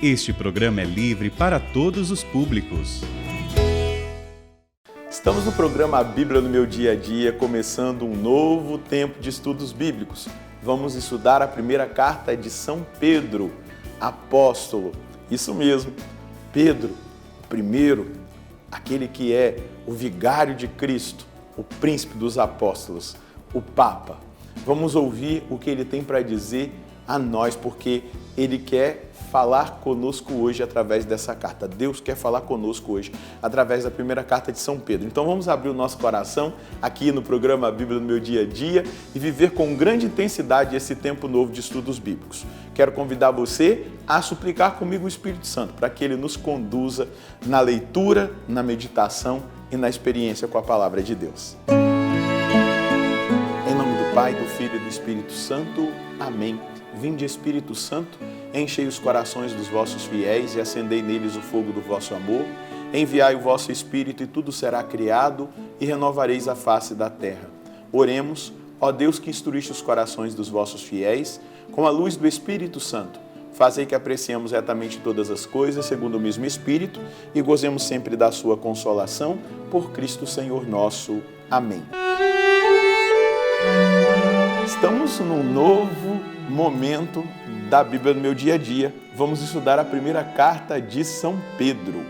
Este programa é livre para todos os públicos. Estamos no programa A Bíblia no Meu Dia a Dia, começando um novo tempo de estudos bíblicos. Vamos estudar a primeira carta de São Pedro, apóstolo. Isso mesmo, Pedro, o primeiro, aquele que é o vigário de Cristo, o príncipe dos apóstolos, o Papa. Vamos ouvir o que ele tem para dizer a nós, porque ele quer falar conosco hoje através dessa carta. Deus quer falar conosco hoje através da primeira carta de São Pedro. Então vamos abrir o nosso coração aqui no programa A Bíblia no Meu Dia a Dia e viver com grande intensidade esse tempo novo de estudos bíblicos. Quero convidar você a suplicar comigo o Espírito Santo para que ele nos conduza na leitura, na meditação e na experiência com a palavra de Deus. Em nome do Pai, do Filho e do Espírito Santo. Amém. Vinde, Espírito Santo, enchei os corações dos vossos fiéis e acendei neles o fogo do vosso amor. Enviai o vosso Espírito e tudo será criado e renovareis a face da terra. Oremos, ó Deus que instruíste os corações dos vossos fiéis, com a luz do Espírito Santo. Fazei que apreciemos retamente todas as coisas, segundo o mesmo Espírito, e gozemos sempre da sua consolação, por Cristo Senhor nosso. Amém. Estamos num novo momento da Bíblia no Meu Dia a Dia. Vamos estudar a primeira carta de São Pedro.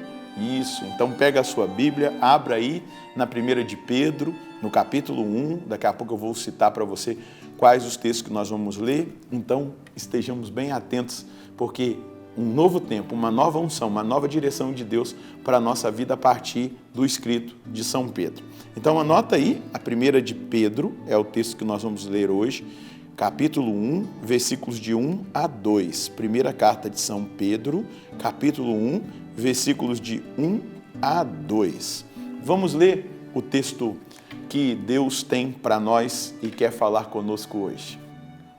Isso, então pega a sua Bíblia, abra aí na primeira de Pedro, no capítulo 1. Daqui a pouco eu vou citar para você quais os textos que nós vamos ler. Então estejamos bem atentos, porque um novo tempo, uma nova unção, uma nova direção de Deus para a nossa vida a partir do escrito de São Pedro. Então anota aí, a primeira de Pedro é o texto que nós vamos ler hoje, capítulo 1, versículos de 1 a 2. Primeira carta de São Pedro, capítulo 1, versículos de 1 a 2. Vamos ler o texto que Deus tem para nós e quer falar conosco hoje.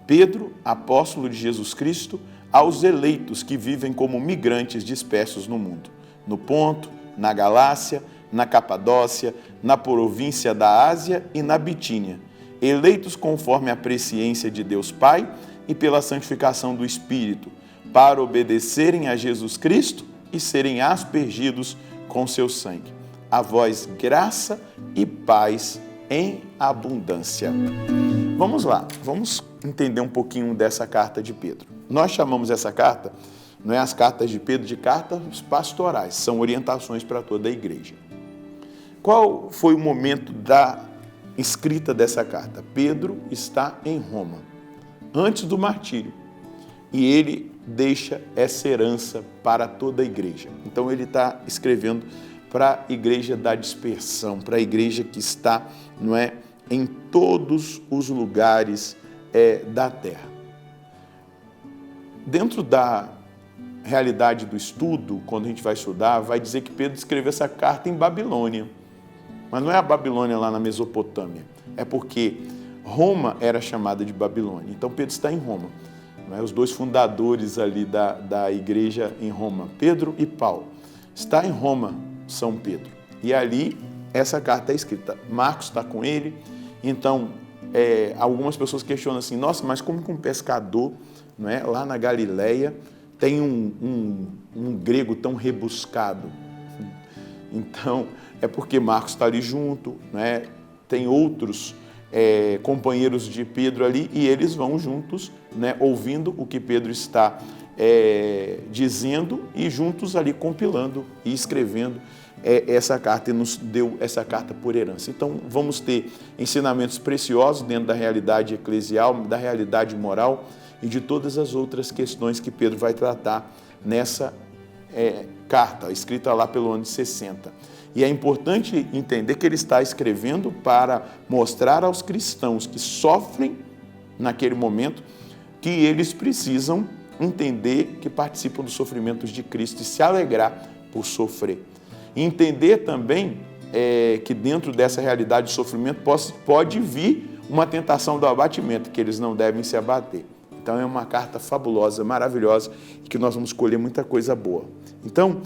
Pedro, apóstolo de Jesus Cristo, aos eleitos que vivem como migrantes dispersos no mundo, no Ponto, na Galácia, na Capadócia, na província da Ásia e na Bitínia, eleitos conforme a presciência de Deus Pai e pela santificação do Espírito, para obedecerem a Jesus Cristo e serem aspergidos com seu sangue. A vós graça e paz em abundância. Vamos lá, vamos entender um pouquinho dessa carta de Pedro. Nós chamamos essa carta, não é as cartas de Pedro, de cartas pastorais, são orientações para toda a igreja. Qual foi o momento da escrita dessa carta? Pedro está em Roma, antes do martírio, e ele deixa essa herança para toda a igreja. Então ele está escrevendo para a igreja da dispersão, para a igreja que está, não é, em todos os lugares da terra. Dentro da realidade do estudo, quando a gente vai estudar, vai dizer que Pedro escreveu essa carta em Babilônia. Mas não é a Babilônia lá na Mesopotâmia, é porque Roma era chamada de Babilônia. Então Pedro está em Roma, não é? Os dois fundadores ali da igreja em Roma, Pedro e Paulo. Está em Roma, São Pedro. E ali essa carta é escrita. Marcos está com ele. Então algumas pessoas questionam assim, nossa, mas como que um pescador, não é, lá na Galileia tem um grego tão rebuscado? Então é porque Marcos está ali junto, né? Tem outros companheiros de Pedro ali e eles vão juntos, né? Ouvindo o que Pedro está dizendo e juntos ali compilando e escrevendo essa carta e nos deu essa carta por herança. Então vamos ter ensinamentos preciosos dentro da realidade eclesial, da realidade moral e de todas as outras questões que Pedro vai tratar nessa carta, escrita lá pelo ano de 60. E é importante entender que ele está escrevendo para mostrar aos cristãos que sofrem naquele momento que eles precisam entender que participam dos sofrimentos de Cristo e se alegrar por sofrer. E entender também que dentro dessa realidade de sofrimento pode vir uma tentação do abatimento, que eles não devem se abater. Então é uma carta fabulosa, maravilhosa, e que nós vamos colher muita coisa boa. Então,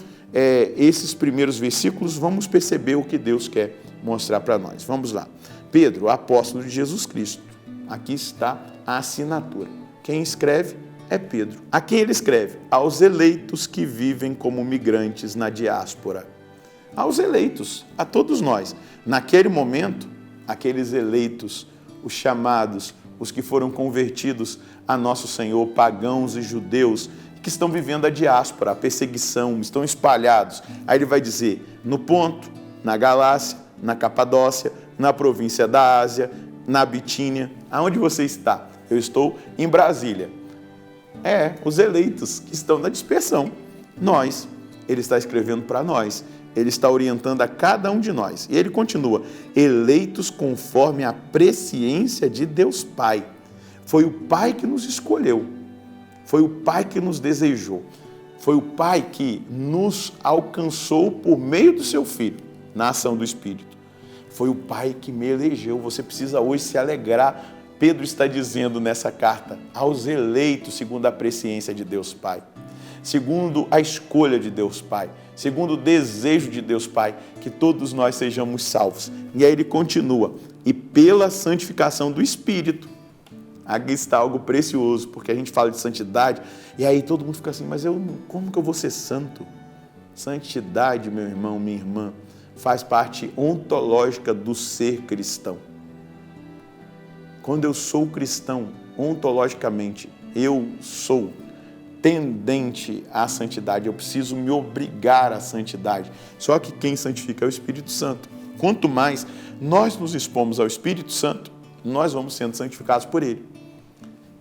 esses primeiros versículos, vamos perceber o que Deus quer mostrar para nós. Vamos lá. Pedro, apóstolo de Jesus Cristo, Aqui está a assinatura. Quem escreve é Pedro. A quem ele escreve? Aos eleitos que vivem como migrantes na diáspora. Aos eleitos, a todos nós. Naquele momento, aqueles eleitos, os chamados, os que foram convertidos a nosso Senhor, pagãos e judeus, que estão vivendo a diáspora, a perseguição, estão espalhados. Aí ele vai dizer, no Ponto, na Galácia, na Capadócia, na província da Ásia, na Bitínia. Aonde você está? Eu estou em Brasília. Os eleitos que estão na dispersão. Nós, ele está escrevendo para nós. Ele está orientando a cada um de nós. E ele continua, eleitos conforme a presciência de Deus Pai. Foi o Pai que nos escolheu. Foi o Pai que nos desejou. Foi o Pai que nos alcançou por meio do seu Filho, na ação do Espírito. Foi o Pai que me elegeu. Você precisa hoje se alegrar. Pedro está dizendo nessa carta, aos eleitos segundo a presciência de Deus Pai, segundo a escolha de Deus Pai, segundo o desejo de Deus Pai, que todos nós sejamos salvos. E aí ele continua, e pela santificação do Espírito. Aqui está algo precioso, porque a gente fala de santidade, e aí todo mundo fica assim, mas como que eu vou ser santo? Santidade, meu irmão, minha irmã, faz parte ontológica do ser cristão. Quando eu sou cristão, ontologicamente, eu sou tendente à santidade, eu preciso me obrigar à santidade. Só que quem santifica é o Espírito Santo. Quanto mais nós nos expomos ao Espírito Santo, nós vamos sendo santificados por Ele.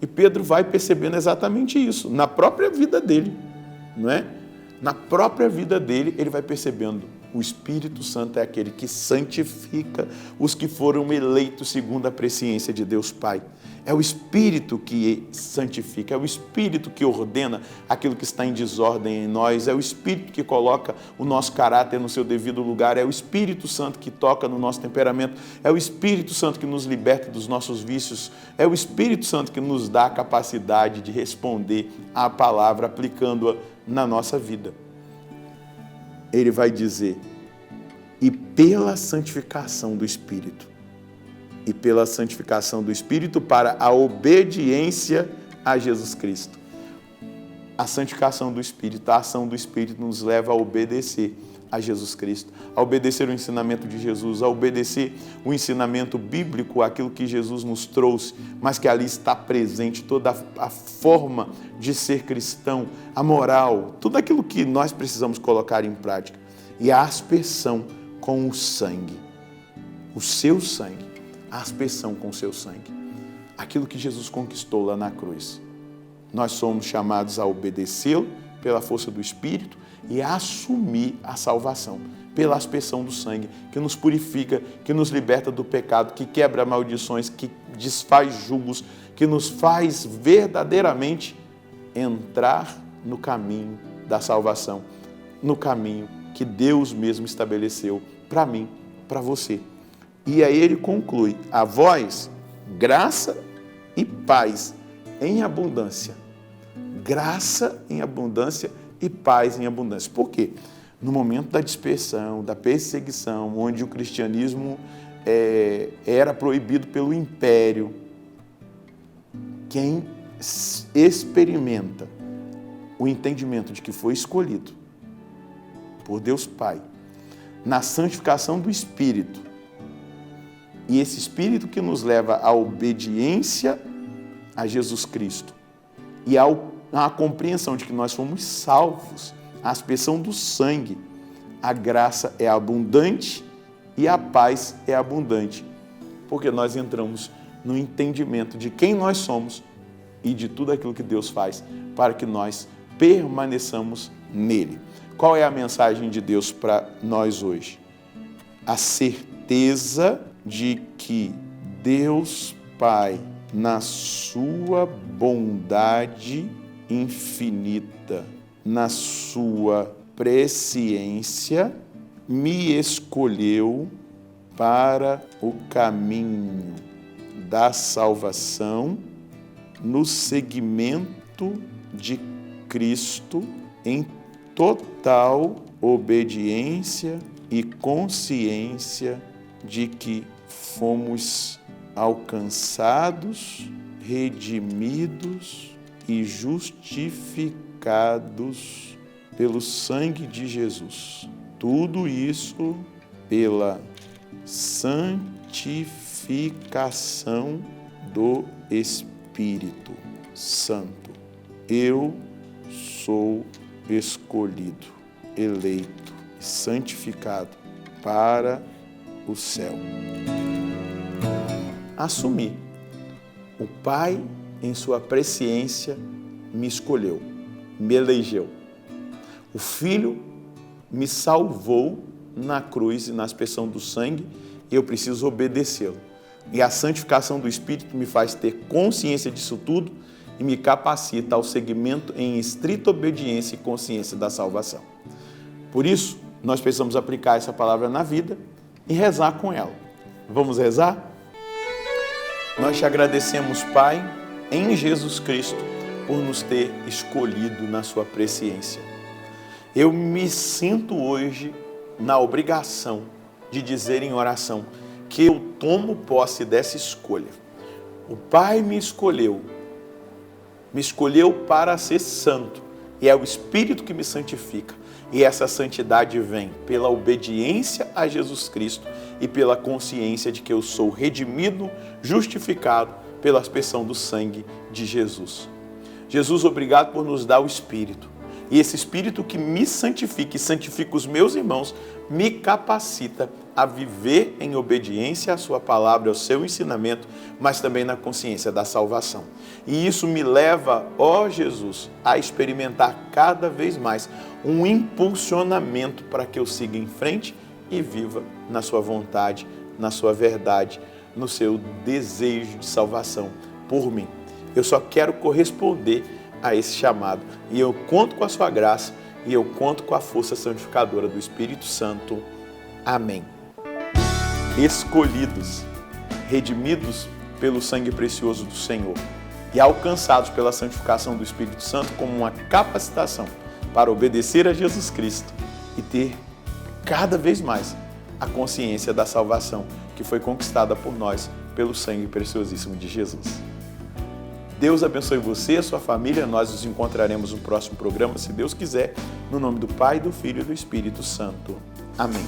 E Pedro vai percebendo exatamente isso, na própria vida dele, não é? Na própria vida dele, ele vai percebendo, o Espírito Santo é aquele que santifica os que foram eleitos segundo a presciência de Deus Pai. É o Espírito que santifica, é o Espírito que ordena aquilo que está em desordem em nós, é o Espírito que coloca o nosso caráter no seu devido lugar, é o Espírito Santo que toca no nosso temperamento, é o Espírito Santo que nos liberta dos nossos vícios, é o Espírito Santo que nos dá a capacidade de responder à palavra, aplicando-a na nossa vida. Ele vai dizer, e pela santificação do Espírito, e pela santificação do Espírito para a obediência a Jesus Cristo. A santificação do Espírito, a ação do Espírito nos leva a obedecer a Jesus Cristo, a obedecer o ensinamento de Jesus, a obedecer o ensinamento bíblico, aquilo que Jesus nos trouxe, mas que ali está presente toda a forma de ser cristão, a moral, tudo aquilo que nós precisamos colocar em prática. E a aspersão com o sangue, o seu sangue, a aspersão com o seu sangue, aquilo que Jesus conquistou lá na cruz. Nós somos chamados a obedecê-lo pela força do Espírito e a assumir a salvação pela aspersão do sangue, que nos purifica, que nos liberta do pecado, que quebra maldições, que desfaz julgos, que nos faz verdadeiramente entrar no caminho da salvação, no caminho que Deus mesmo estabeleceu para mim, para você. E aí ele conclui, a vós, graça e paz em abundância. Graça em abundância e paz em abundância. Por quê? No momento da dispersão, da perseguição, onde o cristianismo era proibido pelo império, quem experimenta o entendimento de que foi escolhido por Deus Pai, na santificação do Espírito, e esse Espírito que nos leva à obediência a Jesus Cristo e à compreensão de que nós fomos salvos, a aspersão do sangue, a graça é abundante e a paz é abundante, porque nós entramos no entendimento de quem nós somos e de tudo aquilo que Deus faz para que nós permaneçamos nele. Qual é a mensagem de Deus para nós hoje? A certeza de que Deus Pai, na sua bondade infinita, na sua presciência, me escolheu para o caminho da salvação no seguimento de Cristo em total obediência e consciência de que fomos alcançados, redimidos e justificados pelo sangue de Jesus. Tudo isso pela santificação do Espírito Santo. Eu sou escolhido, eleito, santificado para o céu. Assumi. O Pai, em sua presciência, me escolheu, me elegeu. O Filho me salvou na cruz e na aspersão do sangue, e eu preciso obedecê-lo. E a santificação do Espírito me faz ter consciência disso tudo e me capacita ao seguimento em estrita obediência e consciência da salvação. Por isso, nós precisamos aplicar essa palavra na vida e rezar com ela. Vamos rezar? Nós te agradecemos, Pai, em Jesus Cristo, por nos ter escolhido na sua presciência. Eu me sinto hoje na obrigação de dizer em oração que eu tomo posse dessa escolha. O Pai me escolheu para ser santo, e é o Espírito que me santifica. E essa santidade vem pela obediência a Jesus Cristo e pela consciência de que eu sou redimido, justificado pela aspersão do sangue de Jesus. Jesus, obrigado por nos dar o Espírito. E esse Espírito que me santifica e santifica os meus irmãos, me capacita a viver em obediência à sua palavra, ao seu ensinamento, mas também na consciência da salvação. E isso me leva, ó Jesus, a experimentar cada vez mais um impulsionamento para que eu siga em frente e viva na sua vontade, na sua verdade, no seu desejo de salvação por mim. Eu só quero corresponder a esse chamado. E eu conto com a sua graça e eu conto com a força santificadora do Espírito Santo. Amém. Escolhidos, redimidos pelo sangue precioso do Senhor e alcançados pela santificação do Espírito Santo como uma capacitação para obedecer a Jesus Cristo e ter cada vez mais a consciência da salvação que foi conquistada por nós pelo sangue preciosíssimo de Jesus. Deus abençoe você e a sua família. Nós nos encontraremos no próximo programa, se Deus quiser, no nome do Pai, do Filho e do Espírito Santo. Amém.